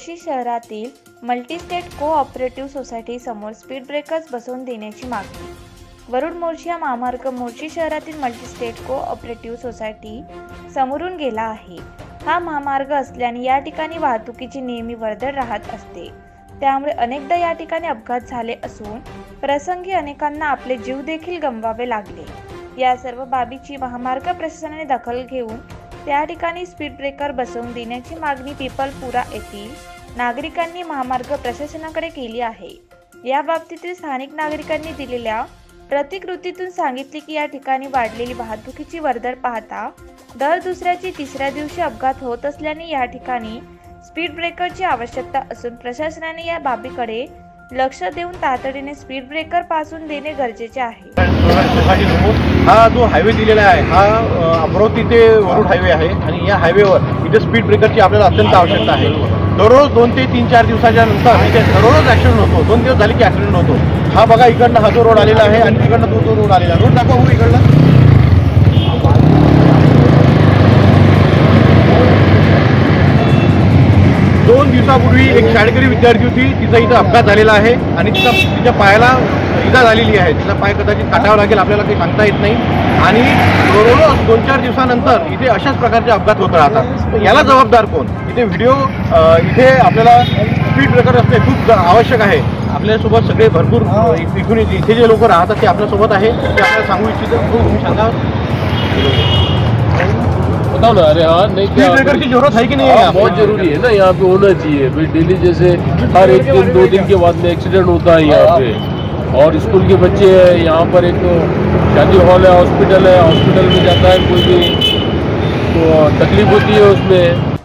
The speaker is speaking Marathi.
मोर्शी शहरातील मल्टीस्टेट कोऑपरेटिव्ह सोसायटी समोर स्पीड ब्रेकर्स बसवून देण्याची मागणी। वरुड मोर्शी हा महामार्ग मोर्शी शहरातील मल्टीस्टेट कोऑपरेटिव्ह सोसायटी समोरून गेला आहे। हा महामार्ग असल्याने या ठिकाणी वाहतुकीची नेहमी वर्दळ राहत असते, त्यामुळे अनेकदा या ठिकाणी अपघात झाले असून प्रसंगी अनेकांना आपले जीव देखील गमवावे लागले। या सर्व बाबीची महामार्ग प्रशासनाने दखल घेऊन त्या ठिकाणी स्पीड ब्रेकर बसवून देण्याची मागणी पिपलपुरा येथील नागरिकांनी महामार्ग प्रशासनाकडे केली आहे। या बाबतीतील स्थानिक नागरिकांनी दिलेल्या प्रतिकृतीतून सांगितले की या ठिकाणी वाढलेली वाहतुकीची वर्दळ पाहता दर दुसऱ्या तिसऱ्या दिवशी अपघात होत असल्याने या ठिकाणी स्पीड ब्रेकरची आवश्यकता असून प्रशासनाने या बाबीकडे लक्ष देऊन तातडीने स्पीड ब्रेकर पासून देणे गरजेचे आहे। हा जो हायवे दिलेला आहे हा अमरावती ते वरुड हायवे आहे आणि या हायवेवर इथे स्पीड ब्रेकरची आपल्याला अत्यंत आवश्यकता आहे। दररोज 2 ते 3-4 दिवसाच्या नंतर इथे दररोज ॲक्सिडेंट होतो। 2 दिवस झाले की ॲक्सिडेंट होतो। हा बघा इकडनं हा जो रोड आलेला आहे आणि तिकडनं तो रोड आलेला रोड दाखवा हो इकडनं। 2 दिवसापूर्वी एक शाळकरी विद्यार्थी होती, तिचा इथं अपघात झालेला आहे आणि तिच्या पायाला इजा झालेली आहे। तिचा पाय कदाचित काटावा लागेल, आपल्याला काही सांगता येत नाही। आणि रोज 2-4 दिवसानंतर इथे अशाच प्रकारचे अपघात होत राहतात। याला जबाबदार कोण? इथे इथे आपल्याला स्पीड ब्रेकर असणे खूप आवश्यक आहे। आपल्यासोबत सगळे भरपूर इथून इथे जे लोक राहतात ते आपल्यासोबत आहे, ते आपल्याला सांगू इच्छितो। तुम्ही सांगा बताओ ना। अरे हाँ, नहीं स्पीड ब्रेकर की जरूरत है कि नहीं है? बहुत जरूरी है ना, यहाँ पे होना चाहिए भाई। डेली जैसे हर 1 दिन 2 दिन के बाद में एक्सीडेंट होता है यहाँ पे, और स्कूल के बच्चे हैं यहाँ पर, एक शादी हॉल है, हॉस्पिटल में जाता है कोई भी, तो तकलीफ होती है उसमें।